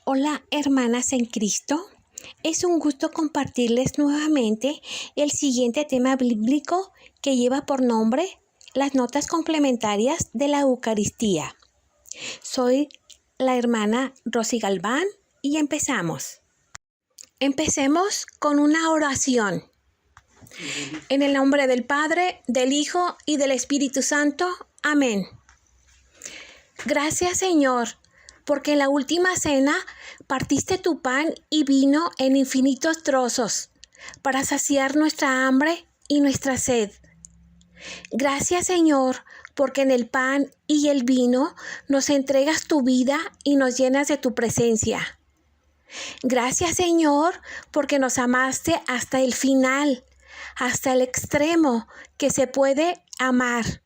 Hola, hermanas en Cristo. Es un gusto compartirles nuevamente el siguiente tema bíblico que lleva por nombre las notas complementarias de la Eucaristía. Soy la hermana Rosy Galván y empezamos. Empecemos con una oración. En el nombre del Padre, del Hijo y del Espíritu Santo. Amén. Gracias, Señor, porque en la última cena partiste tu pan y vino en infinitos trozos para saciar nuestra hambre y nuestra sed. Gracias, Señor, porque en el pan y el vino nos entregas tu vida y nos llenas de tu presencia. Gracias, Señor, porque nos amaste hasta el final, hasta el extremo que se puede amar,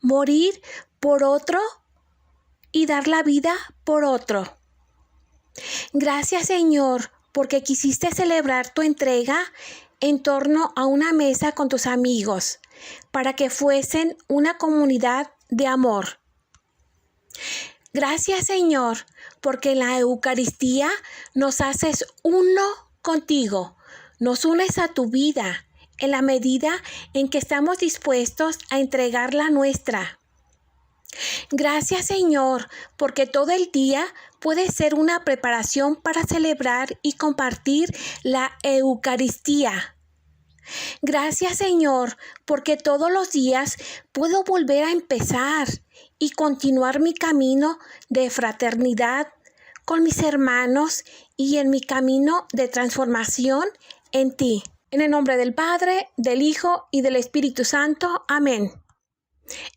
morir por otro y dar la vida por otro. Gracias, Señor, porque quisiste celebrar tu entrega en torno a una mesa con tus amigos, para que fuesen una comunidad de amor. Gracias, Señor, porque en la Eucaristía nos haces uno contigo, nos unes a tu vida, en la medida en que estamos dispuestos a entregar la nuestra. Gracias, Señor, porque todo el día puede ser una preparación para celebrar y compartir la Eucaristía. Gracias, Señor, porque todos los días puedo volver a empezar y continuar mi camino de fraternidad con mis hermanos y en mi camino de transformación en ti. En el nombre del Padre, del Hijo y del Espíritu Santo. Amén.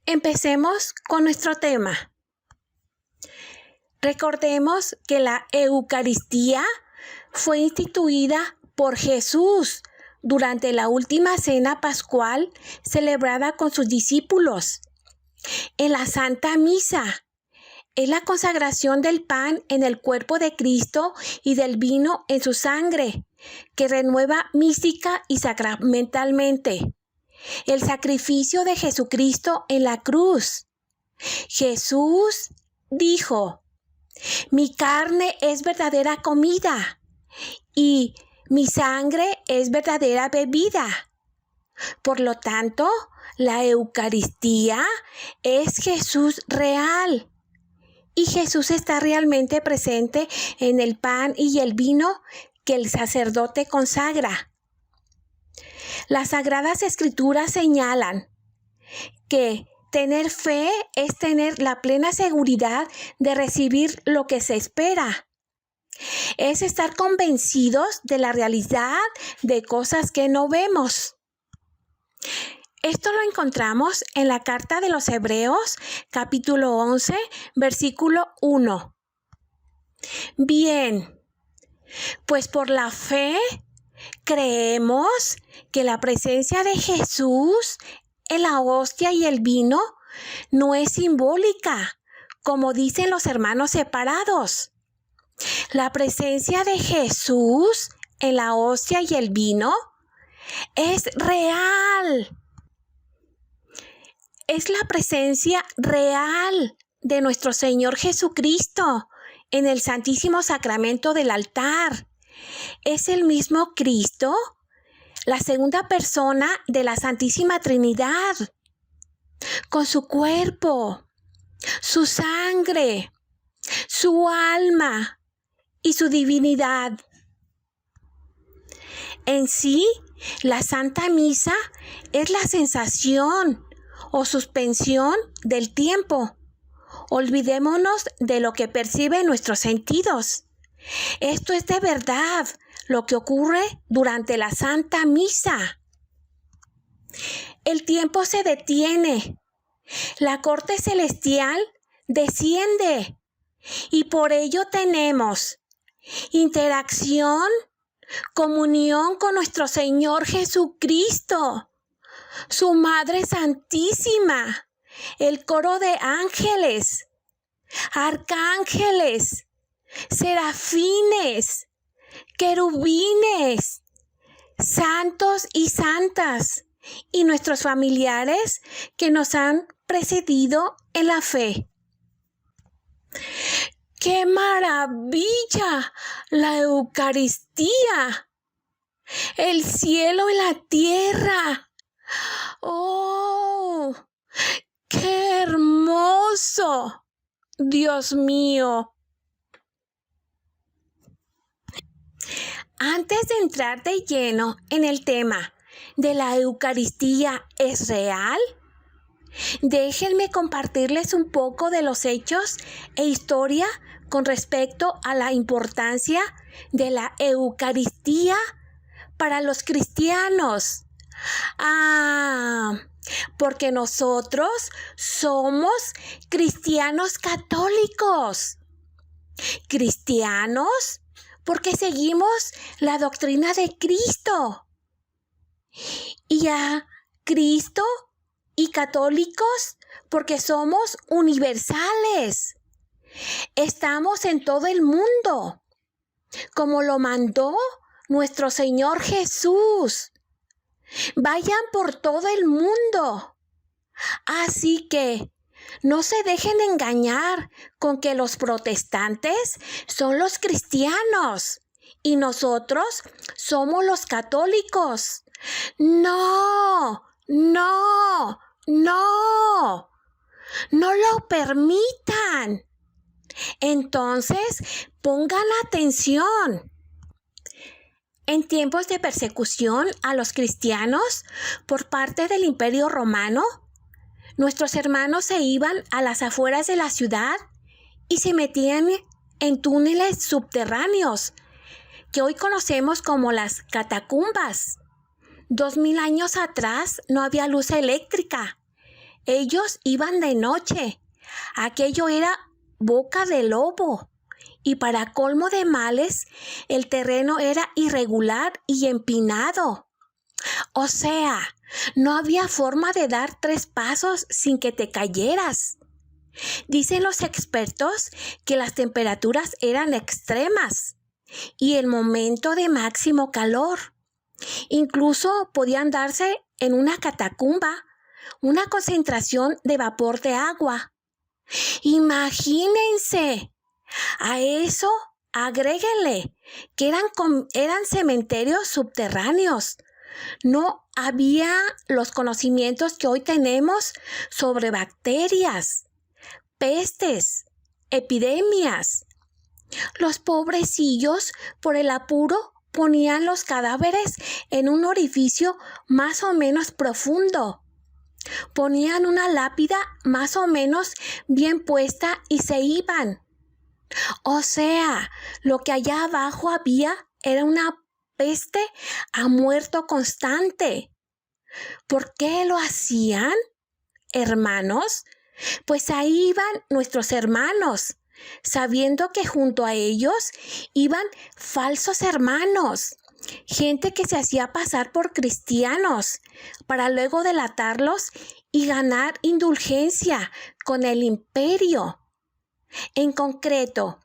Empecemos con nuestro tema. Recordemos que la Eucaristía fue instituida por Jesús durante la última cena pascual celebrada con sus discípulos. En la Santa Misa es la consagración del pan en el cuerpo de Cristo y del vino en su sangre, que renueva mística y sacramentalmente. El sacrificio de Jesucristo en la cruz. Jesús dijo: mi carne es verdadera comida y mi sangre es verdadera bebida. Por lo tanto, la Eucaristía es Jesús real. Y Jesús está realmente presente en el pan y el vino que el sacerdote consagra. Las Sagradas Escrituras señalan que tener fe es tener la plena seguridad de recibir lo que se espera. Es estar convencidos de la realidad de cosas que no vemos. Esto lo encontramos en la carta de los Hebreos, capítulo 11, versículo 1. Bien, pues por la fe creemos que la presencia de Jesús en la hostia y el vino no es simbólica, como dicen los hermanos separados. La presencia de Jesús en la hostia y el vino es real. Es la presencia real de nuestro Señor Jesucristo en el Santísimo Sacramento del altar. Es el mismo Cristo, la segunda persona de la Santísima Trinidad, con su cuerpo, su sangre, su alma y su divinidad. En sí, la Santa Misa es la sensación o suspensión del tiempo. Olvidémonos de lo que perciben nuestros sentidos. Esto es de verdad lo que ocurre durante la Santa Misa. El tiempo se detiene. La corte celestial desciende. Y por ello tenemos interacción, comunión con nuestro Señor Jesucristo, su Madre Santísima, el coro de ángeles, arcángeles, serafines, querubines, santos y santas, y nuestros familiares que nos han precedido en la fe. ¡Qué maravilla! La Eucaristía. El cielo y la tierra. ¡Oh! ¡Qué hermoso! Dios mío. Antes de entrar de lleno en el tema de la Eucaristía, ¿es real? Déjenme compartirles un poco de los hechos e historia con respecto a la importancia de la Eucaristía para los cristianos. Porque nosotros somos cristianos católicos. Cristianos porque seguimos la doctrina de Cristo. Y a Cristo y católicos porque somos universales. Estamos en todo el mundo, como lo mandó nuestro Señor Jesús. Vayan por todo el mundo. Así que no se dejen engañar con que los protestantes son los cristianos y nosotros somos los católicos. No, no, no, no lo permitan. Entonces, pongan atención. En tiempos de persecución a los cristianos por parte del Imperio Romano, nuestros hermanos se iban a las afueras de la ciudad y se metían en túneles subterráneos, que hoy conocemos como las catacumbas. 2000 años atrás no había luz eléctrica. Ellos iban de noche. Aquello era boca de lobo. Y para colmo de males, el terreno era irregular y empinado. O sea, no había forma de dar 3 pasos sin que te cayeras. Dicen los expertos que las temperaturas eran extremas y el momento de máximo calor. Incluso podían darse en una catacumba una concentración de vapor de agua. Imagínense. A eso agréguenle que eran cementerios subterráneos. No había los conocimientos que hoy tenemos sobre bacterias, pestes, epidemias. Los pobrecillos, por el apuro, ponían los cadáveres en un orificio más o menos profundo. Ponían una lápida más o menos bien puesta y se iban. O sea, lo que allá abajo había era una peste a muerto constante. ¿Por qué lo hacían, hermanos? Pues ahí iban nuestros hermanos, sabiendo que junto a ellos iban falsos hermanos, gente que se hacía pasar por cristianos para luego delatarlos y ganar indulgencia con el imperio. En concreto,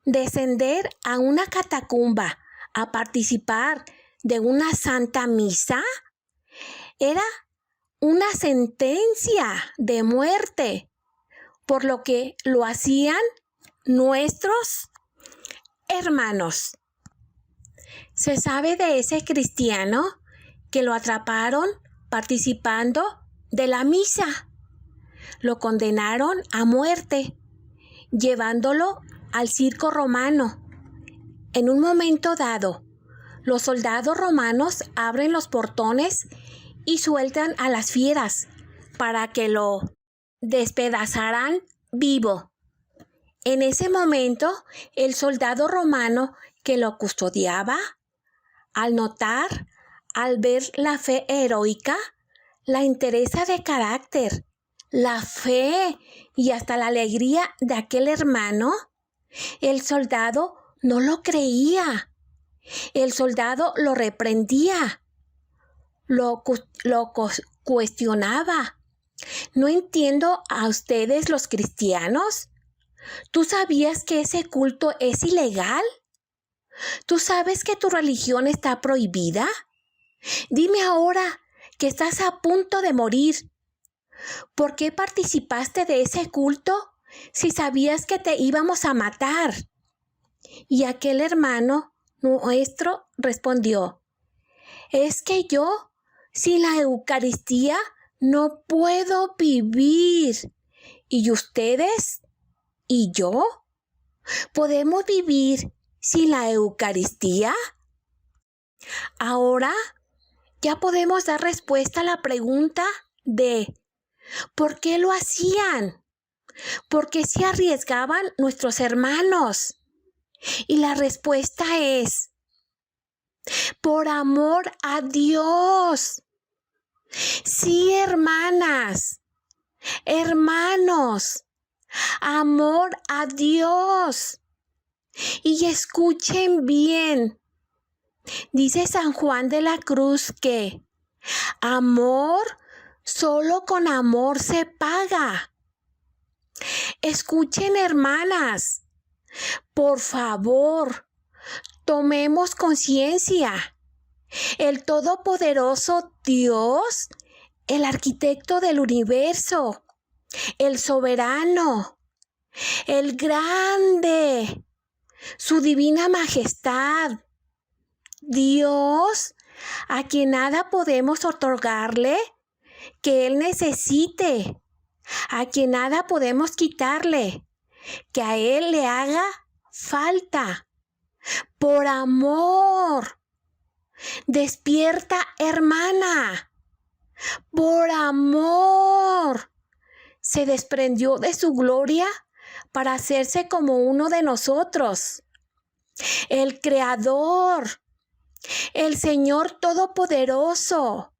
descender a una catacumba a participar de una santa misa era una sentencia de muerte, por lo que lo hacían nuestros hermanos. Se sabe de ese cristiano que lo atraparon participando de la misa. Lo condenaron a muerte, llevándolo al circo romano. En un momento dado, los soldados romanos abren los portones y sueltan a las fieras para que lo despedazaran vivo. En ese momento, el soldado romano que lo custodiaba, al ver la fe heroica, la entereza de carácter, la fe y hasta la alegría de aquel hermano, el soldado no lo creía. El soldado lo reprendía, lo cuestionaba. No entiendo a ustedes los cristianos. ¿Tú sabías que ese culto es ilegal? ¿Tú sabes que tu religión está prohibida? Dime ahora que estás a punto de morir. ¿Por qué participaste de ese culto si sabías que te íbamos a matar? Y aquel hermano nuestro respondió, es que yo, sin la Eucaristía, no puedo vivir. ¿Y ustedes? ¿Y yo? ¿Podemos vivir sin la Eucaristía? Ahora ya podemos dar respuesta a la pregunta de ¿por qué lo hacían? ¿Por qué se arriesgaban nuestros hermanos? Y la respuesta es por amor a Dios. Sí, hermanas, hermanos, amor a Dios. Y escuchen bien, dice San Juan de la Cruz que amor, solo con amor se paga. Escuchen, hermanas, por favor, tomemos conciencia. El Todopoderoso Dios, el arquitecto del universo, el soberano, el grande, su divina majestad, Dios, a quien nada podemos otorgarle que Él necesite, a quien nada podemos quitarle, que a Él le haga falta. Por amor, despierta, hermana. Por amor, se desprendió de su gloria para hacerse como uno de nosotros. El Creador, el Señor Todopoderoso,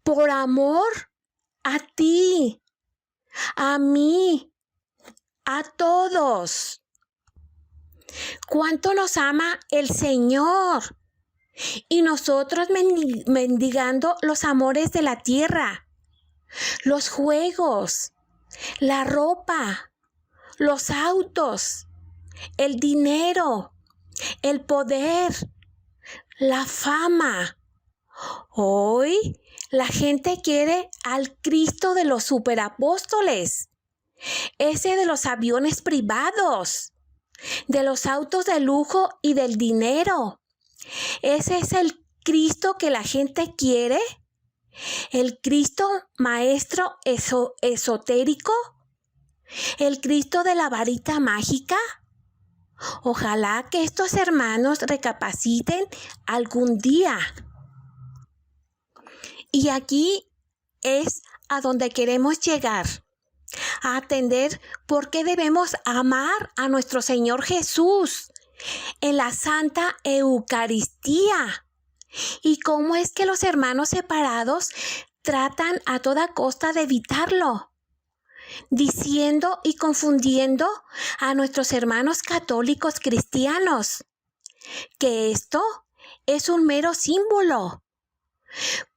por amor a ti, a mí, a todos. ¿Cuánto nos ama el Señor? Y nosotros mendigando los amores de la tierra, los juegos, la ropa, los autos, el dinero, el poder, la fama. Hoy la gente quiere al Cristo de los superapóstoles, ese de los aviones privados, de los autos de lujo y del dinero. Ese es el Cristo que la gente quiere, el Cristo maestro esotérico, el Cristo de la varita mágica. Ojalá que estos hermanos recapaciten algún día. Y aquí es a donde queremos llegar, a atender por qué debemos amar a nuestro Señor Jesús en la Santa Eucaristía. Y cómo es que los hermanos separados tratan a toda costa de evitarlo, diciendo y confundiendo a nuestros hermanos católicos cristianos que esto es un mero símbolo.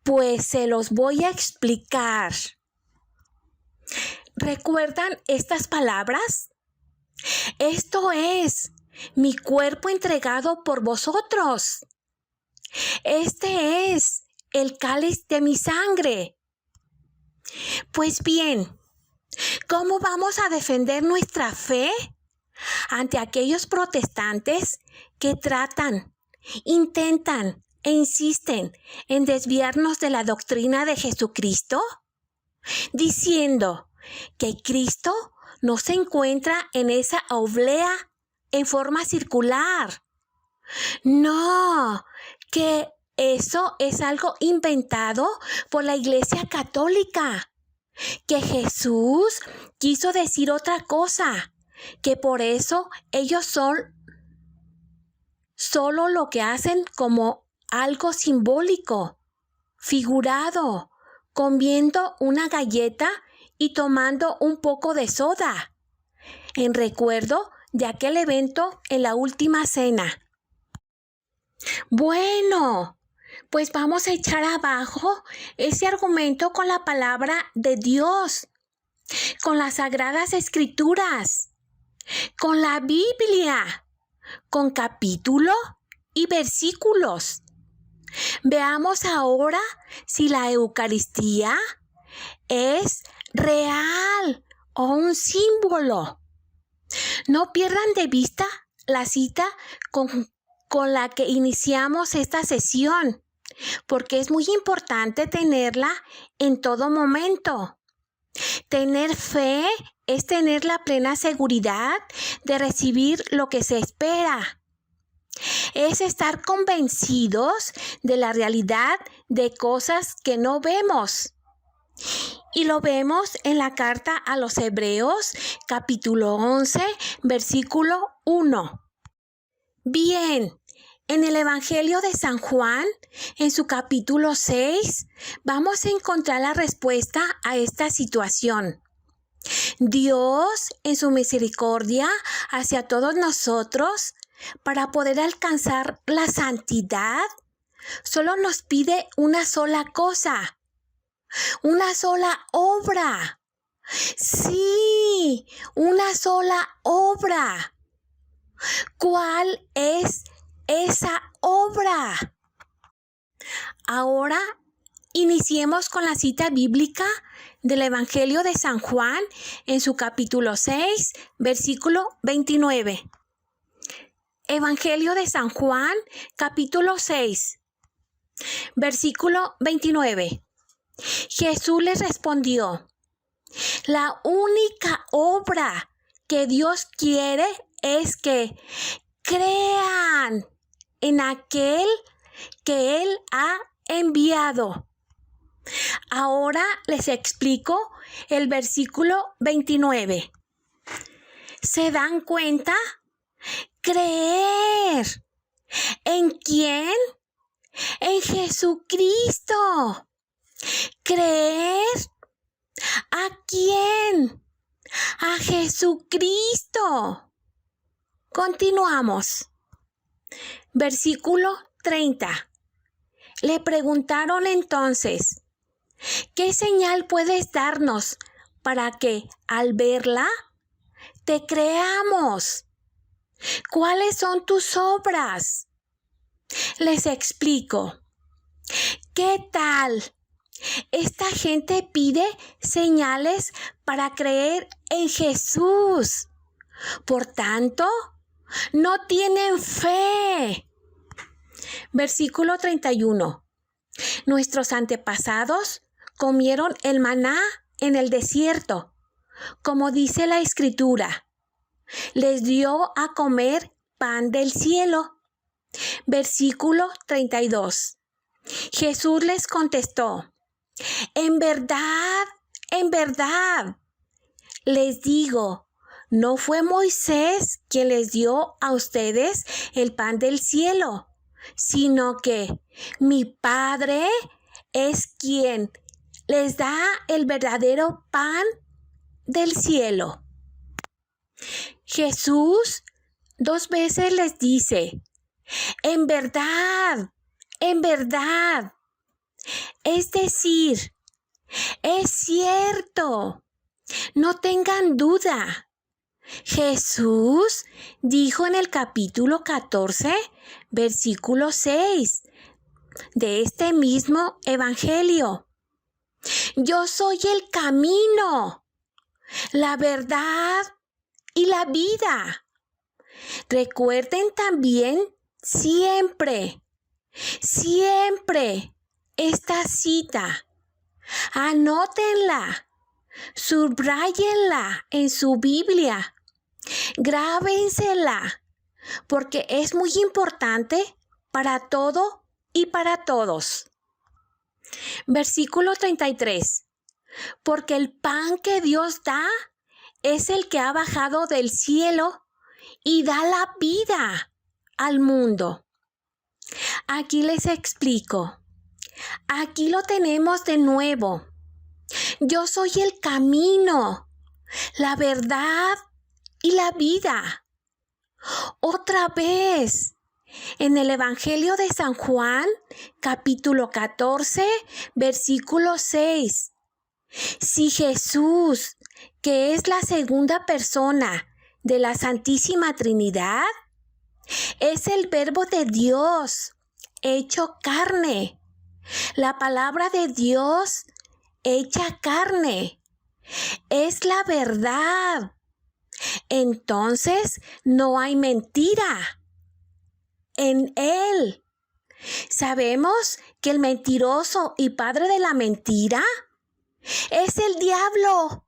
Pues se los voy a explicar. ¿Recuerdan estas palabras? Esto es mi cuerpo entregado por vosotros. Este es el cáliz de mi sangre. Pues bien, ¿cómo vamos a defender nuestra fe ante aquellos protestantes que intentan e insisten en desviarnos de la doctrina de Jesucristo? Diciendo que Cristo no se encuentra en esa oblea en forma circular. No, que eso es algo inventado por la Iglesia Católica. Que Jesús quiso decir otra cosa, que por eso ellos son solo lo que hacen como algo simbólico, figurado, comiendo una galleta y tomando un poco de soda, en recuerdo de aquel evento en la última cena. Bueno, pues vamos a echar abajo ese argumento con la palabra de Dios, con las Sagradas Escrituras, con la Biblia, con capítulo y versículos. Veamos ahora si la Eucaristía es real o un símbolo. No pierdan de vista la cita con la que iniciamos esta sesión, porque es muy importante tenerla en todo momento. Tener fe es tener la plena seguridad de recibir lo que se espera. Es estar convencidos de la realidad de cosas que no vemos. Y lo vemos en la carta a los Hebreos, capítulo 11, versículo 1. Bien, en el Evangelio de San Juan, en su capítulo 6, vamos a encontrar la respuesta a esta situación. Dios, en su misericordia hacia todos nosotros, para poder alcanzar la santidad, solo nos pide una sola cosa, una sola obra. Sí, una sola obra. ¿Cuál es esa obra? Ahora iniciemos con la cita bíblica del Evangelio de San Juan en su capítulo 6, versículo 29. Evangelio de San Juan, capítulo 6, versículo 29. Jesús les respondió: la única obra que Dios quiere es que crean en aquel que Él ha enviado. Ahora les explico el versículo 29. ¿Se dan cuenta? Creer. ¿En quién? En Jesucristo. Creer. ¿A quién? A Jesucristo. Continuamos. Versículo 30. Le preguntaron entonces: ¿qué señal puedes darnos para que, al verla, te creamos? ¿Cuáles son tus obras? Les explico. ¿Qué tal? Esta gente pide señales para creer en Jesús. Por tanto, no tienen fe. Versículo 31. Nuestros antepasados comieron el maná en el desierto, como dice la Escritura. Les dio a comer pan del cielo. Versículo 32. Jesús les contestó: en verdad, les digo, no fue Moisés quien les dio a ustedes el pan del cielo, sino que mi Padre es quien les da el verdadero pan del cielo. Jesús 2 veces les dice: en verdad. Es decir, es cierto. No tengan duda. Jesús dijo en el capítulo 14, versículo 6 de este mismo Evangelio: yo soy el camino, la verdad y la vida. Recuerden también siempre esta cita. Anótenla, subráyenla en su Biblia, grábensela, porque es muy importante para todo y para todos. Versículo 33. Porque el pan que Dios da es el que ha bajado del cielo y da la vida al mundo. Aquí les explico. Aquí lo tenemos de nuevo. Yo soy el camino, la verdad y la vida. Otra vez, en el Evangelio de San Juan, capítulo 14, versículo 6. Si Jesús, que es la segunda persona de la Santísima Trinidad, es el Verbo de Dios hecho carne, la palabra de Dios hecha carne, es la verdad. Entonces no hay mentira en Él. Sabemos que el mentiroso y padre de la mentira es el diablo,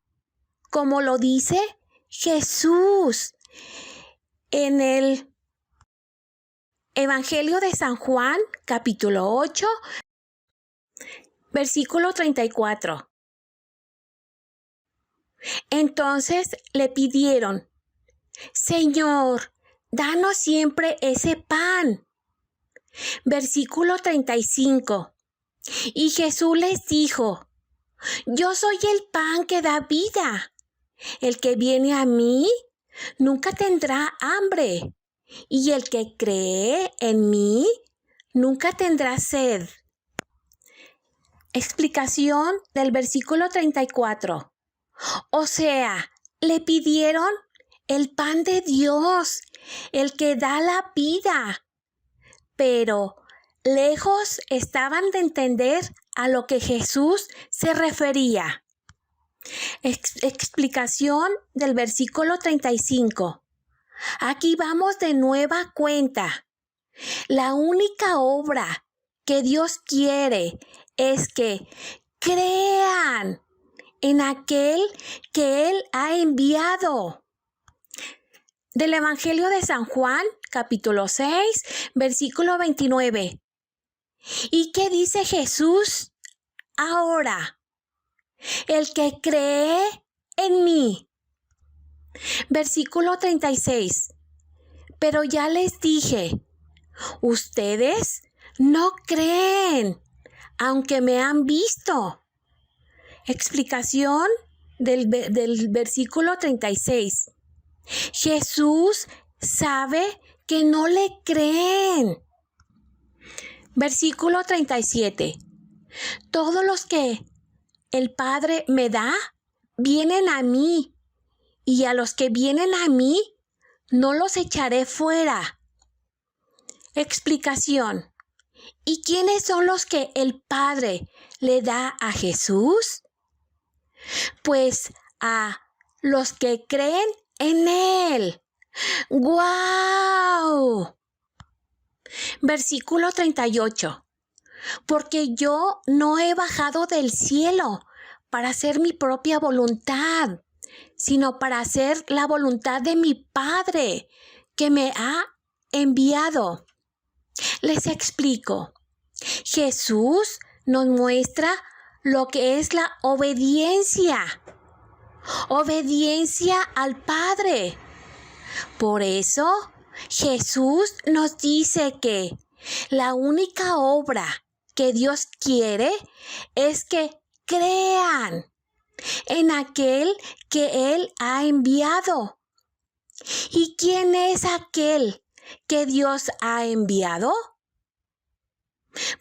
como lo dice Jesús en el Evangelio de San Juan, capítulo 8, versículo 34. Entonces le pidieron: Señor, danos siempre ese pan. Versículo 35. Y Jesús les dijo: Yo soy el pan que da vida. El que viene a mí nunca tendrá hambre, y el que cree en mí nunca tendrá sed. Explicación del versículo 34. O sea, le pidieron el pan de Dios, el que da la vida, pero lejos estaban de entender a lo que Jesús se refería. Explicación del versículo 35. Aquí vamos de nueva cuenta. La única obra que Dios quiere es que crean en aquel que Él ha enviado. Del Evangelio de San Juan, capítulo 6, versículo 29. ¿Y qué dice Jesús ahora? El que cree en mí. Versículo 36. Pero ya les dije, ustedes no creen, aunque me han visto. Explicación del versículo 36. Jesús sabe que no le creen. Versículo 37. Todos los que el Padre me da, vienen a mí, y a los que vienen a mí, no los echaré fuera. Explicación. ¿Y quiénes son los que el Padre le da a Jesús? Pues a los que creen en Él. ¡Guau! Versículo 38. Porque yo no he bajado del cielo para hacer mi propia voluntad, sino para hacer la voluntad de mi Padre que me ha enviado. Les explico. Jesús nos muestra lo que es la obediencia. Obediencia al Padre. Por eso Jesús nos dice que la única obra que Dios quiere es que crean en aquel que Él ha enviado. ¿Y quién es aquel que Dios ha enviado?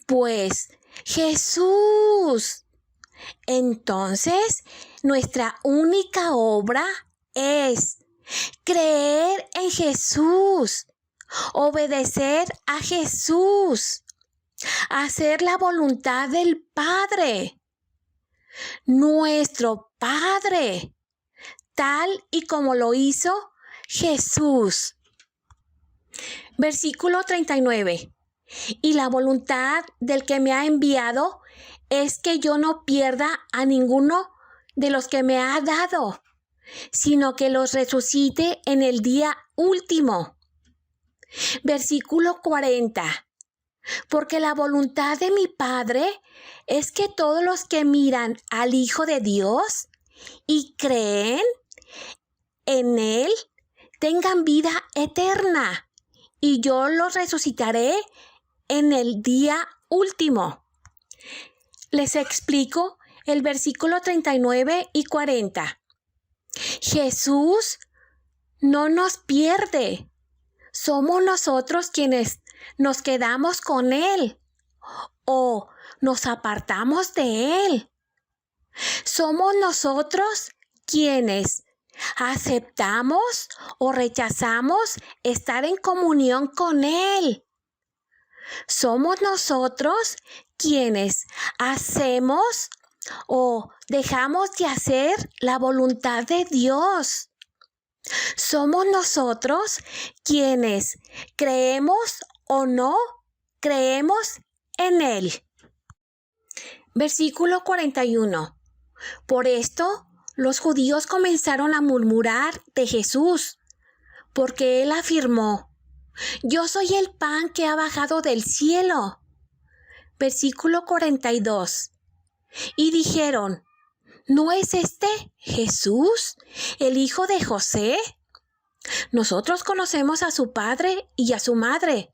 Pues Jesús. Entonces, nuestra única obra es creer en Jesús, obedecer a Jesús, hacer la voluntad del Padre, nuestro Padre, tal y como lo hizo Jesús. Versículo 39. Y la voluntad del que me ha enviado es que yo no pierda a ninguno de los que me ha dado, sino que los resucite en el día último. Versículo 40. Porque la voluntad de mi Padre es que todos los que miran al Hijo de Dios y creen en Él tengan vida eterna, y yo los resucitaré en el día último. Les explico el versículo 39 y 40. Jesús no nos pierde. Somos nosotros quienes nos quedamos con Él o nos apartamos de Él. Somos nosotros quienes aceptamos o rechazamos estar en comunión con Él. Somos nosotros quienes hacemos o dejamos de hacer la voluntad de Dios. Somos nosotros quienes creemos o no creemos en Él. Versículo 41. Por esto, los judíos comenzaron a murmurar de Jesús, porque Él afirmó: Yo soy el pan que ha bajado del cielo. Versículo 42. Y dijeron: ¿No es este Jesús, el hijo de José? Nosotros conocemos a su padre y a su madre.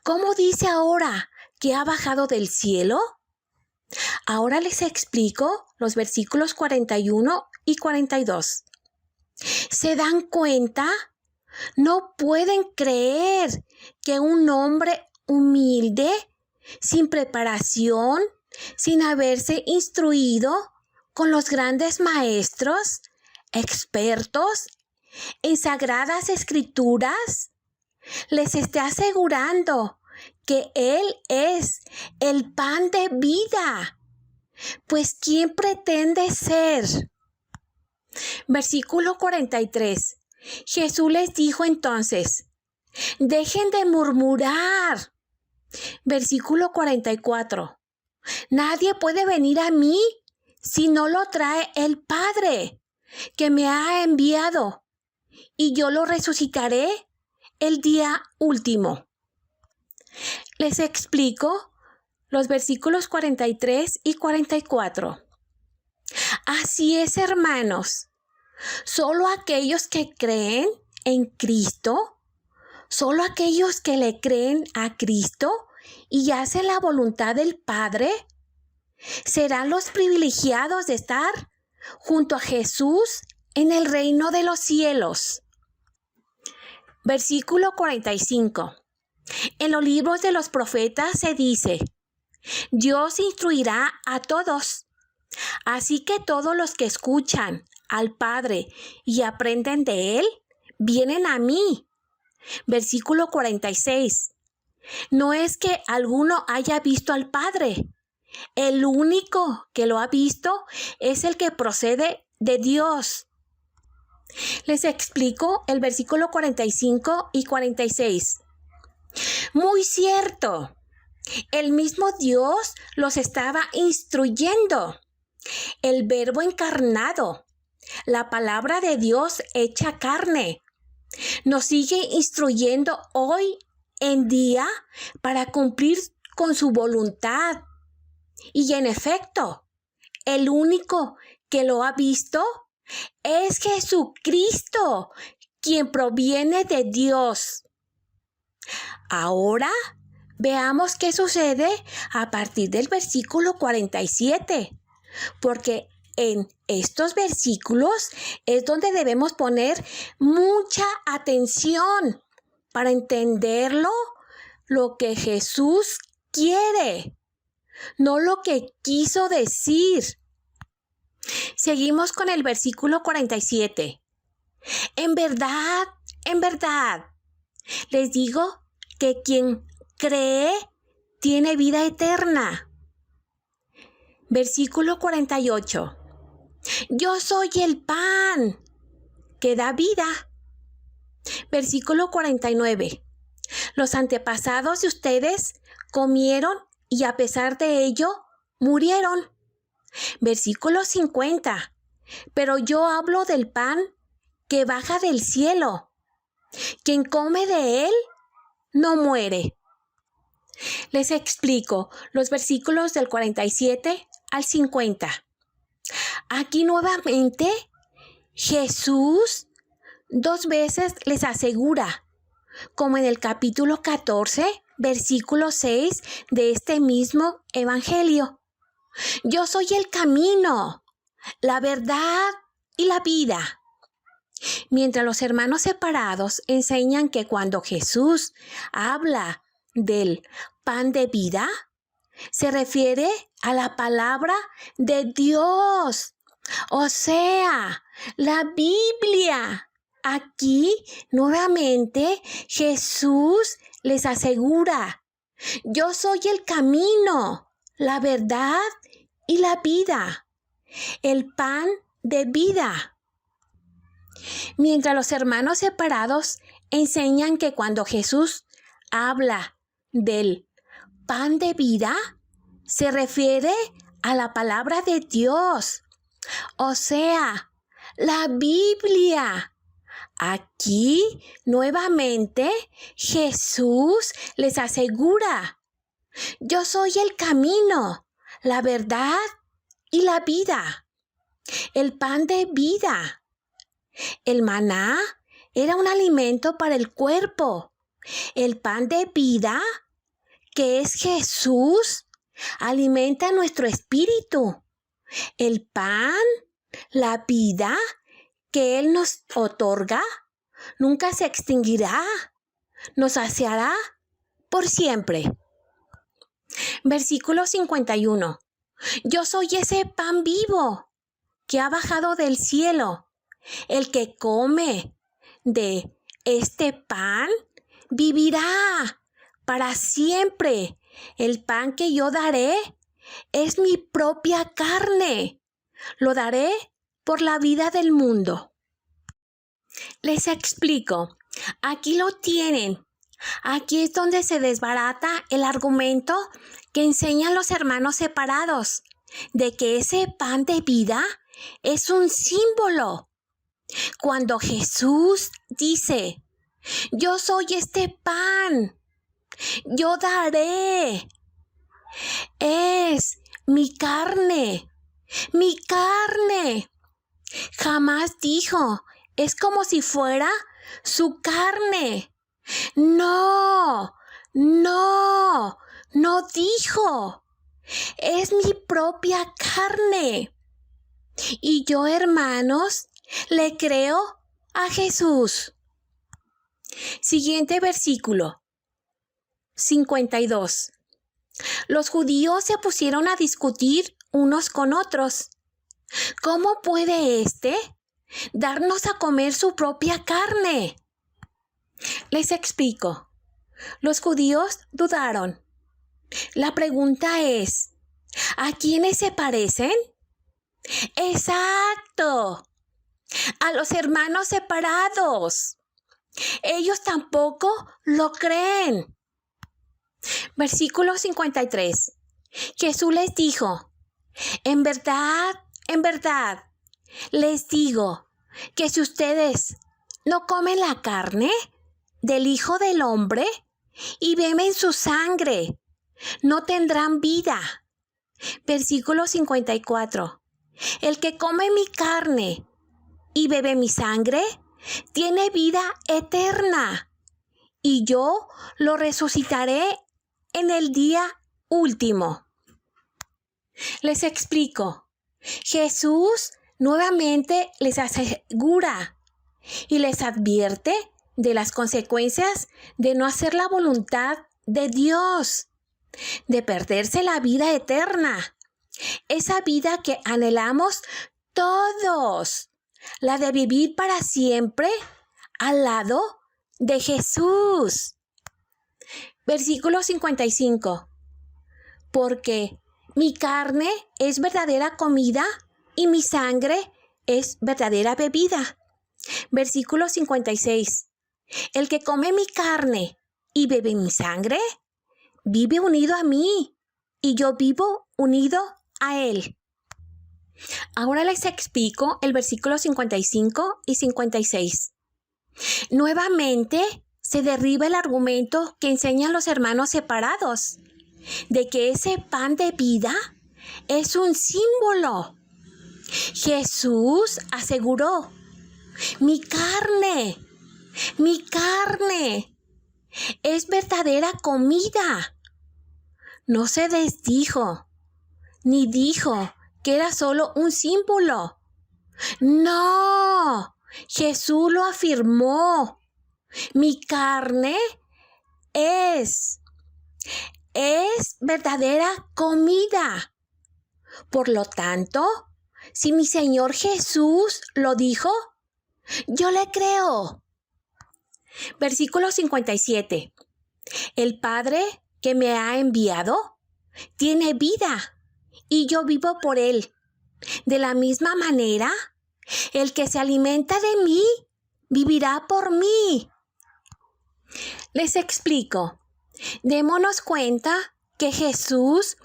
¿Cómo dice ahora que ha bajado del cielo? Ahora les explico los versículos 41 y 42. ¿Se dan cuenta? No pueden creer que un hombre humilde, sin preparación, sin haberse instruido con los grandes maestros, expertos en sagradas escrituras, les esté asegurando que Él es el pan de vida. Pues ¿quién pretende ser? Versículo 43. Jesús les dijo entonces: dejen de murmurar. Versículo 44. Nadie puede venir a mí si no lo trae el Padre que me ha enviado, y yo lo resucitaré el día último. Les explico los versículos 43 y 44. Así es, hermanos. Solo aquellos que creen en Cristo, solo aquellos que le creen a Cristo y hacen la voluntad del Padre, serán los privilegiados de estar junto a Jesús en el reino de los cielos. Versículo 45. En los libros de los profetas se dice: Dios instruirá a todos. Así que todos los que escuchan al Padre y aprenden de Él, vienen a mí. Versículo 46. No es que alguno haya visto al Padre. El único que lo ha visto es el que procede de Dios. Les explico el versículo 45 y 46. Muy cierto, el mismo Dios los estaba instruyendo. El Verbo encarnado, la palabra de Dios hecha carne, nos sigue instruyendo hoy en día para cumplir con su voluntad. Y en efecto, el único que lo ha visto es Jesucristo, quien proviene de Dios. Ahora veamos qué sucede a partir del versículo 47, porque en estos versículos es donde debemos poner mucha atención para entenderlo, lo que Jesús quiere, no lo que quiso decir. Seguimos con el versículo 47. En verdad, les digo que quien cree tiene vida eterna. Versículo 48. Yo soy el pan que da vida. Versículo 49. Los antepasados de ustedes comieron y a pesar de ello murieron. Versículo 50. Pero yo hablo del pan que baja del cielo. Quien come de él no muere. Les explico los versículos del 47 al 50. Aquí nuevamente Jesús 2 veces les asegura, como en el capítulo 14, versículo 6 de este mismo evangelio: yo soy el camino, la verdad y la vida. Mientras los hermanos separados enseñan que cuando Jesús habla del pan de vida, se refiere a la palabra de Dios, o sea, la Biblia. Aquí, nuevamente, Jesús les asegura: yo soy el camino, la verdad y la vida, el pan de vida. Mientras los hermanos separados enseñan que cuando Jesús habla del pan de vida, se refiere a la palabra de Dios, o sea, la Biblia. Aquí, nuevamente, Jesús les asegura: yo soy el camino, la verdad y la vida, el pan de vida. El maná era un alimento para el cuerpo. El pan de vida, que es Jesús, alimenta nuestro espíritu. El pan, la vida que Él nos otorga, nunca se extinguirá, nos saciará por siempre. Versículo 51. Yo soy ese pan vivo que ha bajado del cielo. El que come de este pan vivirá para siempre. El pan que yo daré es mi propia carne. Lo daré por la vida del mundo. Les explico. Aquí lo tienen. Aquí es donde se desbarata el argumento que enseñan los hermanos separados, de que ese pan de vida es un símbolo. Cuando Jesús dice: yo soy este pan, yo daré, es mi carne, mi carne. Jamás dijo: es como si fuera su carne. No, no, no dijo: es mi propia carne. Y yo, hermanos, le creo a Jesús. Siguiente versículo, 52. Los judíos se pusieron a discutir unos con otros. ¿Cómo puede éste darnos a comer su propia carne? Les explico. Los judíos dudaron. La pregunta es: ¿a quiénes se parecen? ¡Exacto! A los hermanos separados. Ellos tampoco lo creen. Versículo 53. Jesús les dijo: en verdad, les digo que si ustedes no comen la carne del Hijo del Hombre y beben su sangre, no tendrán vida. Versículo 54. El que come mi carne y bebe mi sangre tiene vida eterna, y yo lo resucitaré en el día último. Les explico. Jesús nuevamente les asegura y les advierte de las consecuencias de no hacer la voluntad de Dios, de perderse la vida eterna, esa vida que anhelamos todos, la de vivir para siempre al lado de Jesús. Versículo 55. Porque mi carne es verdadera comida y mi sangre es verdadera bebida. Versículo 56. El que come mi carne y bebe mi sangre, vive unido a mí y yo vivo unido a él. Ahora les explico el versículo 55 y 56. Nuevamente se derriba el argumento que enseñan los hermanos separados, de que ese pan de vida es un símbolo. Jesús aseguró: mi carne es verdadera comida. No se desdijo, ni dijo que era solo un símbolo. No, Jesús lo afirmó. Mi carne es verdadera comida. Por lo tanto, si mi Señor Jesús lo dijo, yo le creo. Versículo 57. El Padre que me ha enviado tiene vida y yo vivo por él. De la misma manera, el que se alimenta de mí, vivirá por mí. Les explico. Démonos cuenta que Jesús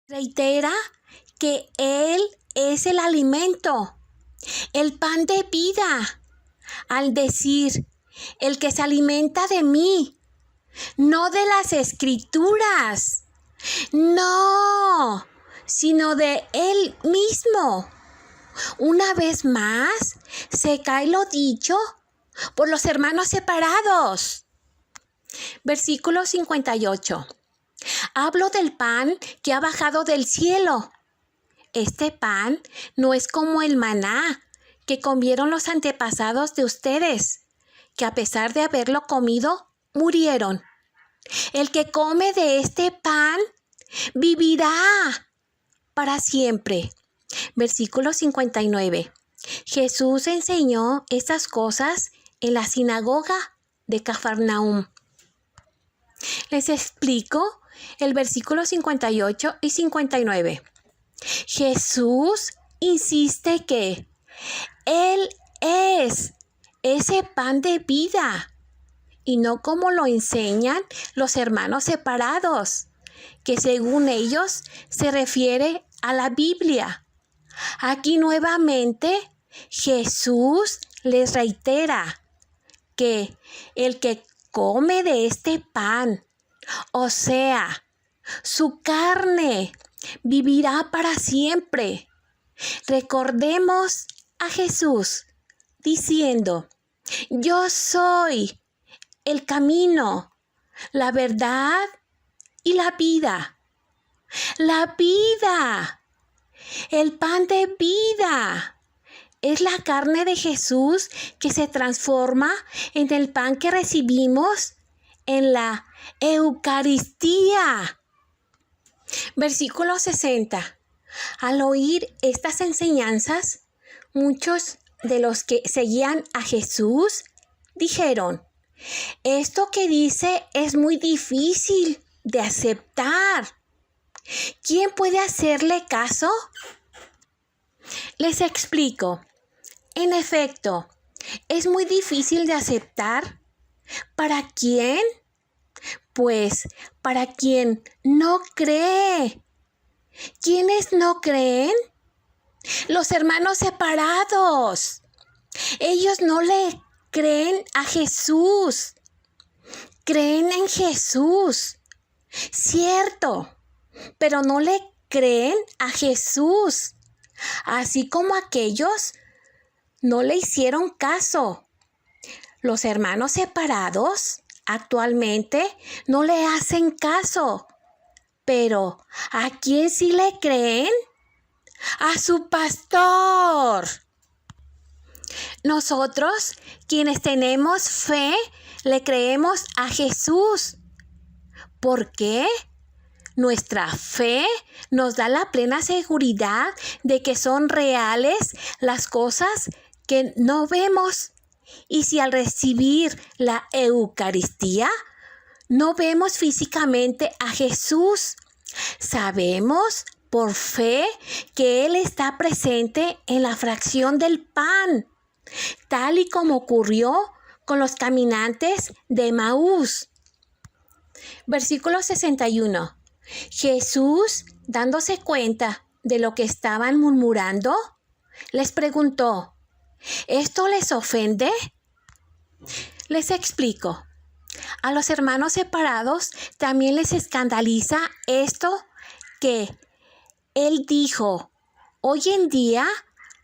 reitera que Él es el alimento, el pan de vida, al decir, el que se alimenta de mí, no de las escrituras, no, sino de Él mismo. Una vez más, se cae lo dicho por los hermanos separados. Versículo 58. Hablo del pan que ha bajado del cielo. Este pan no es como el maná que comieron los antepasados de ustedes, que a pesar de haberlo comido, murieron. El que come de este pan vivirá para siempre. Versículo 59. Jesús enseñó estas cosas en la sinagoga de Cafarnaúm. Les explico el versículo 58 y 59. Jesús insiste que Él es ese pan de vida y no como lo enseñan los hermanos separados, que según ellos se refiere a la Biblia. Aquí nuevamente Jesús les reitera que el que come de este pan, o sea, su carne, vivirá para siempre. Recordemos a Jesús diciendo, yo soy el camino, la verdad y la vida. La vida, el pan de vida. Es la carne de Jesús que se transforma en el pan que recibimos en la Eucaristía. Versículo 60. Al oír estas enseñanzas, muchos de los que seguían a Jesús dijeron, esto que dice es muy difícil de aceptar. ¿Quién puede hacerle caso? Les explico. En efecto, es muy difícil de aceptar. ¿Para quién? Pues para quien no cree. ¿Quiénes no creen? Los hermanos separados. Ellos no le creen a Jesús. Creen en Jesús. Cierto, pero no le creen a Jesús. Así como aquellos no le hicieron caso. Los hermanos separados actualmente no le hacen caso. Pero ¿a quién sí le creen? ¡A su pastor! Nosotros, quienes tenemos fe, le creemos a Jesús. ¿Por qué? Nuestra fe nos da la plena seguridad de que son reales las cosas que no vemos. Y si al recibir la Eucaristía no vemos físicamente a Jesús, sabemos por fe que Él está presente en la fracción del pan, tal y como ocurrió con los caminantes de Emaús. Versículo 61. Jesús, dándose cuenta de lo que estaban murmurando, les preguntó, ¿esto les ofende? Les explico. A los hermanos separados también les escandaliza esto que Él dijo. Hoy en día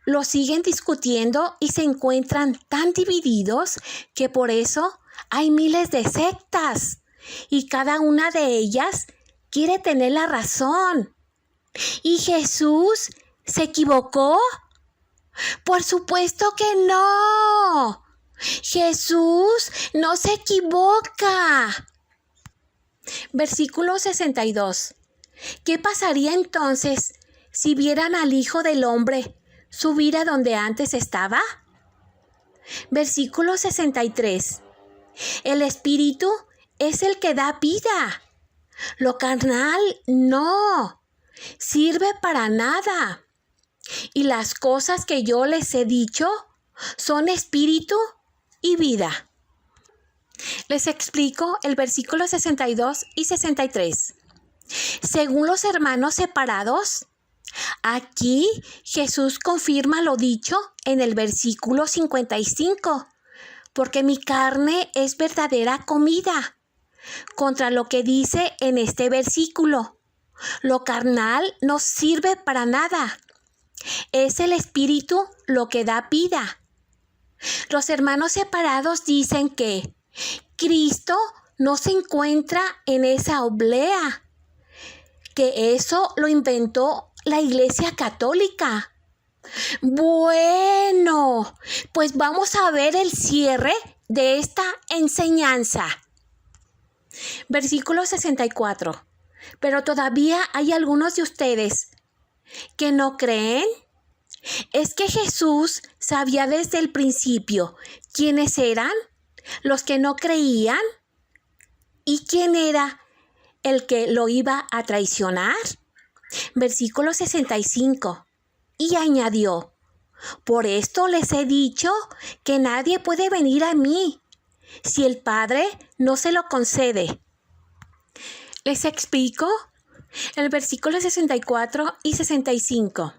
lo siguen discutiendo y se encuentran tan divididos que por eso hay miles de sectas y cada una de ellas quiere tener la razón. ¿Y Jesús se equivocó? Por supuesto que no. Jesús no se equivoca. Versículo 62. ¿Qué pasaría entonces si vieran al Hijo del Hombre subir a donde antes estaba? Versículo 63. El Espíritu es el que da vida. Lo carnal no. sirve para nada. Y las cosas que yo les he dicho son espíritu y vida. Les explico el versículo 62 y 63. Según los hermanos separados, aquí Jesús confirma lo dicho en el versículo 55, porque mi carne es verdadera comida, contra lo que dice en este versículo. Lo carnal no sirve para nada. Es el espíritu lo que da vida. Los hermanos separados dicen que Cristo no se encuentra en esa oblea, que eso lo inventó la Iglesia Católica. Bueno, pues vamos a ver el cierre de esta enseñanza. Versículo 64. Pero todavía hay algunos de ustedes que no creen. Es que Jesús sabía desde el principio quiénes eran los que no creían y quién era el que lo iba a traicionar. Versículo 65. Y añadió: por esto les he dicho que nadie puede venir a mí si el Padre no se lo concede. Les explico el versículo 64 y 65.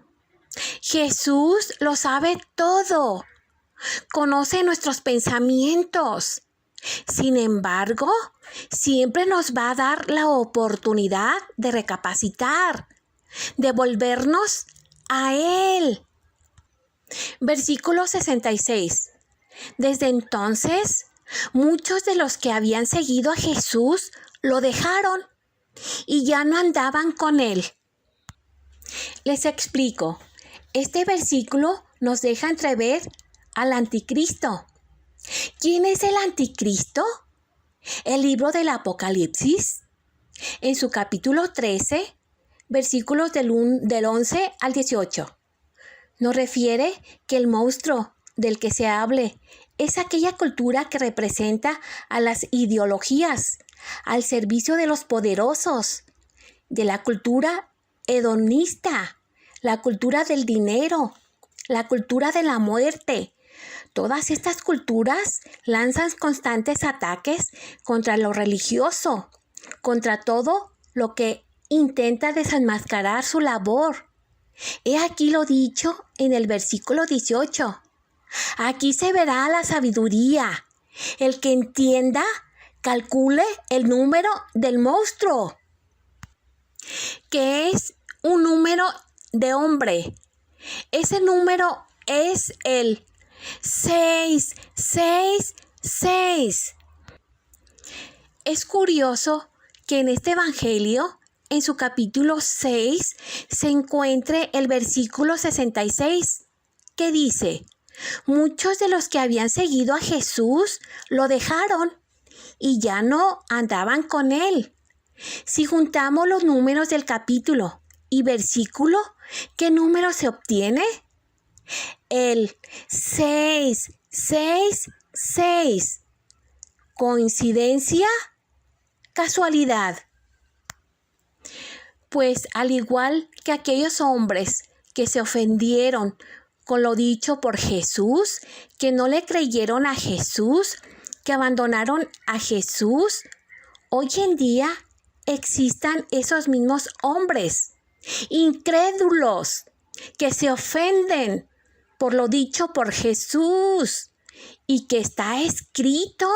Jesús lo sabe todo. Conoce nuestros pensamientos. Sin embargo, siempre nos va a dar la oportunidad de recapacitar, de volvernos a Él. Versículo 66. Desde entonces, muchos de los que habían seguido a Jesús lo dejaron y ya no andaban con Él. Les explico. Este versículo nos deja entrever al anticristo. ¿Quién es el anticristo? El libro del Apocalipsis, en su capítulo 13, versículos del 11 al 18, nos refiere que el monstruo del que se hable es aquella cultura que representa a las ideologías al servicio de los poderosos, de la cultura hedonista, la cultura del dinero, la cultura de la muerte. Todas estas culturas lanzan constantes ataques contra lo religioso, contra todo lo que intenta desenmascarar su labor. He aquí lo dicho en el versículo 18. Aquí se verá la sabiduría. El que entienda, calcule el número del monstruo, que es un número de hombre. Ese número es el 666. Es curioso que en este evangelio, en su capítulo 6, se encuentre el versículo 66, que dice: muchos de los que habían seguido a Jesús lo dejaron y ya no andaban con Él. Si juntamos los números del capítulo y versículo, ¿qué número se obtiene? El 666. ¿Coincidencia? ¿Casualidad? Pues al igual que aquellos hombres que se ofendieron con lo dicho por Jesús, que no le creyeron a Jesús, que abandonaron a Jesús, hoy en día existan esos mismos hombres incrédulos que se ofenden por lo dicho por Jesús y que está escrito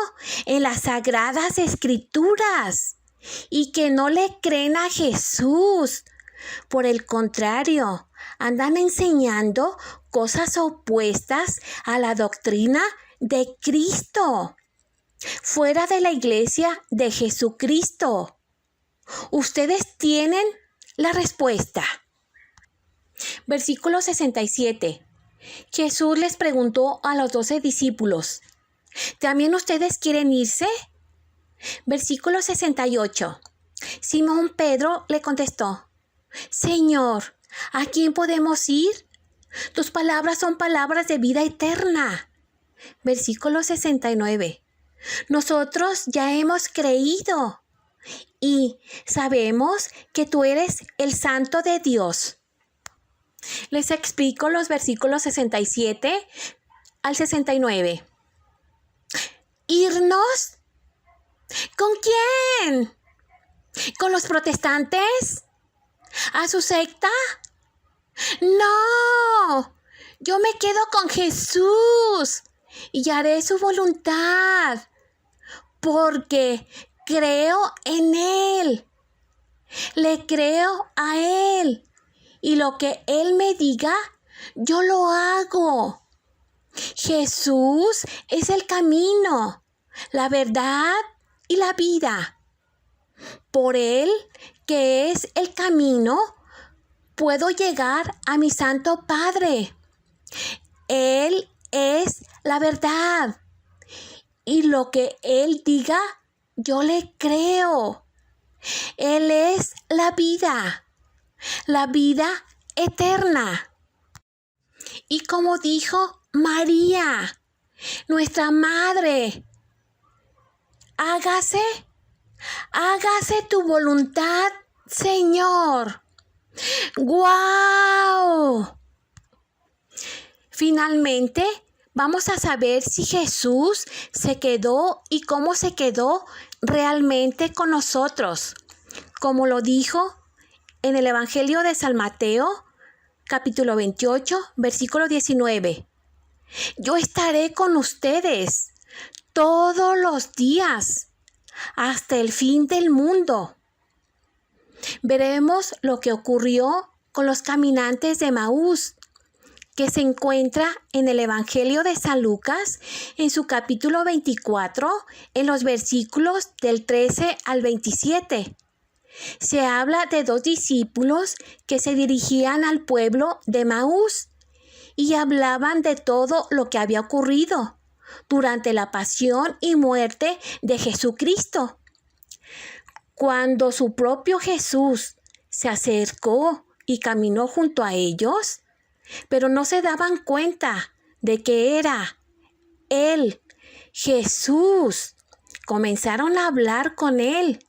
en las Sagradas Escrituras y que no le creen a Jesús. Por el contrario, andan enseñando cosas opuestas a la doctrina de Cristo, fuera de la iglesia de Jesucristo. Ustedes tienen la respuesta. Versículo 67. Jesús les preguntó a los 12 discípulos: ¿también ustedes quieren irse? Versículo 68. Simón Pedro le contestó: Señor, ¿a quién podemos ir? Tus palabras son palabras de vida eterna. Versículo 69. Nosotros ya hemos creído y sabemos que tú eres el Santo de Dios. Les explico los versículos 67 al 69. ¿Irnos? ¿Con quién? ¿Con los protestantes? ¿A su secta? No, yo me quedo con Jesús y haré su voluntad porque creo en Él. Le creo a Él y lo que Él me diga, yo lo hago. Jesús es el camino, la verdad y la vida. Por Él, que es el camino, puedo llegar a mi Santo Padre. Él es la verdad. Y lo que Él diga, yo le creo. Él es la vida eterna. Y como dijo María, nuestra madre, hágase tu voluntad, Señor. ¡Guau! Finalmente, vamos a saber si Jesús se quedó y cómo se quedó realmente con nosotros, como lo dijo en el Evangelio de San Mateo, capítulo 28, versículo 19. Yo estaré con ustedes todos los días hasta el fin del mundo. Veremos lo que ocurrió con los caminantes de Emaús, que se encuentra en el Evangelio de San Lucas, en su capítulo 24, en los versículos del 13 al 27. Se habla de dos discípulos que se dirigían al pueblo de Emaús y hablaban de todo lo que había ocurrido durante la pasión y muerte de Jesucristo. Cuando su propio Jesús se acercó y caminó junto a ellos, pero no se daban cuenta de que era Él, Jesús. Comenzaron a hablar con Él,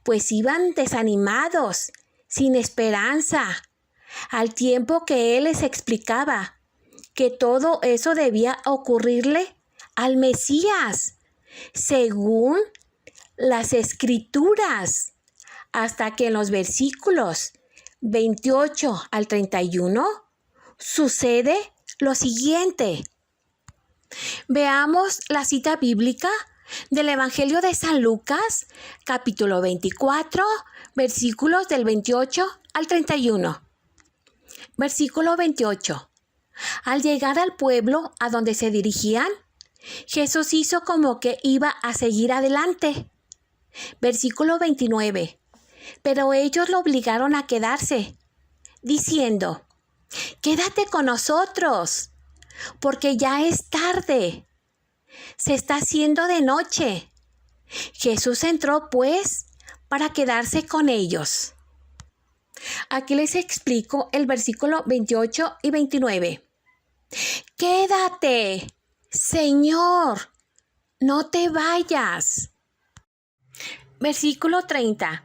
pues iban desanimados, sin esperanza, al tiempo que Él les explicaba que todo eso debía ocurrirle al Mesías, según las Escrituras, hasta que en los versículos 28 al 31 sucede lo siguiente. Veamos la cita bíblica del Evangelio de San Lucas, capítulo 24, versículos del 28 al 31. Versículo 28. Al llegar al pueblo a donde se dirigían, Jesús hizo como que iba a seguir adelante. Versículo 29. Pero ellos lo obligaron a quedarse, diciendo: «Quédate con nosotros, porque ya es tarde. Se está haciendo de noche». Jesús entró, pues, para quedarse con ellos. Aquí les explico el versículo 28 y 29. «Quédate, Señor, no te vayas». Versículo 30.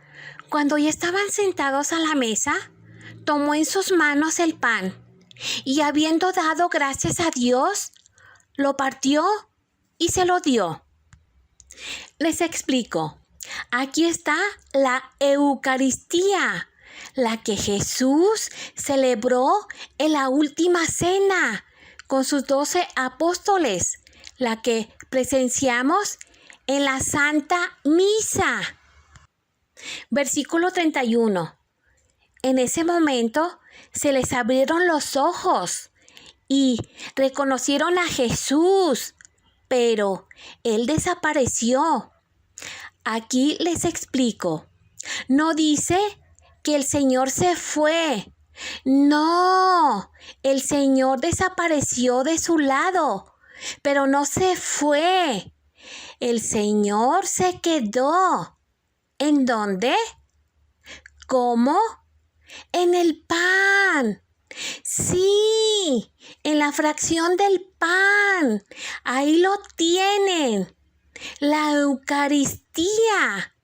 Cuando ya estaban sentados a la mesa, tomó en sus manos el pan y, habiendo dado gracias a Dios, lo partió y se lo dio. Les explico. Aquí está la Eucaristía, la que Jesús celebró en la última cena con sus 12 apóstoles, la que presenciamos en la Santa Misa. Versículo 31. En ese momento se les abrieron los ojos y reconocieron a Jesús, pero Él desapareció. Aquí les explico. No dice que el Señor se fue. No, el Señor desapareció de su lado, pero no se fue. El Señor se quedó. ¿En dónde? ¿Cómo? En el pan. Sí, en la fracción del pan. Ahí lo tienen. La Eucaristía.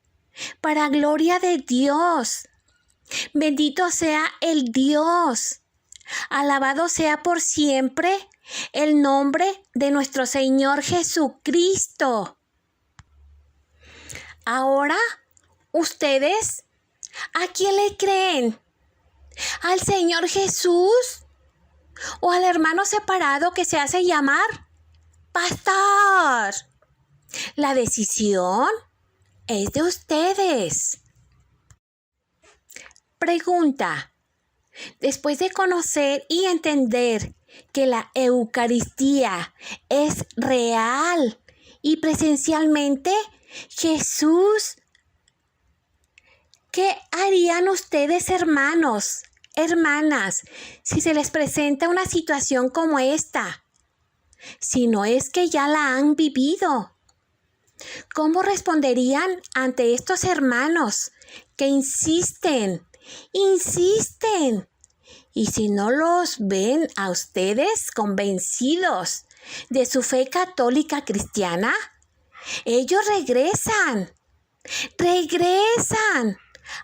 para gloria de Dios. Bendito sea el Dios. Alabado sea por siempre el nombre de nuestro Señor Jesucristo. Ahora, ustedes, ¿a quién le creen? ¿Al Señor Jesús o al hermano separado que se hace llamar pastor? La decisión es de ustedes. Pregunta: después de conocer y entender que la Eucaristía es real y presencialmente Jesús, ¿qué harían ustedes, hermanos, hermanas, si se les presenta una situación como esta? Si no es que ya la han vivido. ¿Cómo responderían ante estos hermanos que insisten? Y si no los ven a ustedes convencidos de su fe católica cristiana, ellos regresan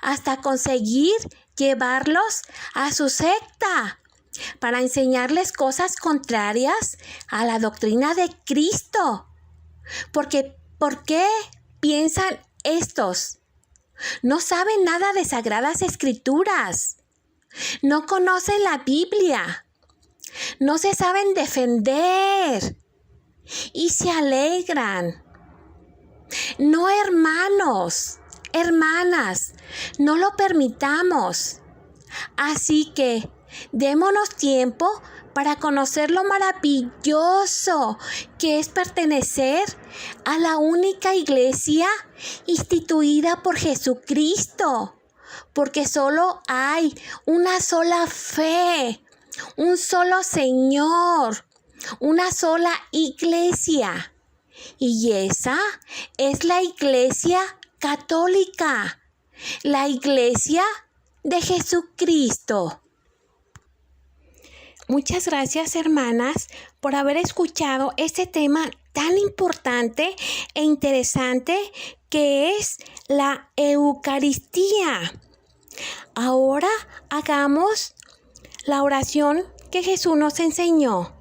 hasta conseguir llevarlos a su secta para enseñarles cosas contrarias a la doctrina de Cristo. ¿Por qué piensan estos? No saben nada de Sagradas Escrituras. No conocen la Biblia. No se saben defender. Y se alegran. No, hermanos, hermanas, no lo permitamos. Así que démonos tiempo para conocer lo maravilloso que es pertenecer a la única iglesia instituida por Jesucristo, porque solo hay una sola fe, un solo Señor, una sola iglesia, y esa es la Iglesia Católica, la Iglesia de Jesucristo. Muchas gracias, hermanas, por haber escuchado este tema tan importante e interesante que es la Eucaristía. Ahora hagamos la oración que Jesús nos enseñó.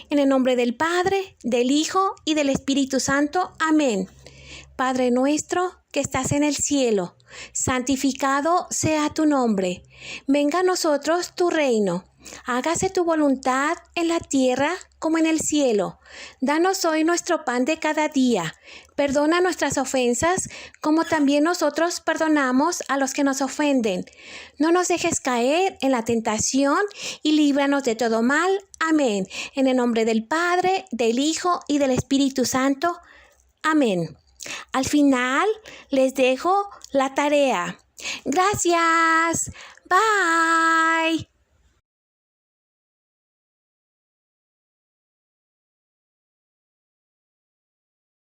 En el nombre del Padre, del Hijo y del Espíritu Santo. Amén. Padre nuestro que estás en el cielo, santificado sea tu nombre. Venga a nosotros tu reino. Hágase tu voluntad en la tierra como en el cielo. Danos hoy nuestro pan de cada día. Perdona nuestras ofensas, como también nosotros perdonamos a los que nos ofenden. No nos dejes caer en la tentación y líbranos de todo mal. Amén. En el nombre del Padre, del Hijo y del Espíritu Santo. Amén. Al final les dejo la tarea. Gracias. Bye.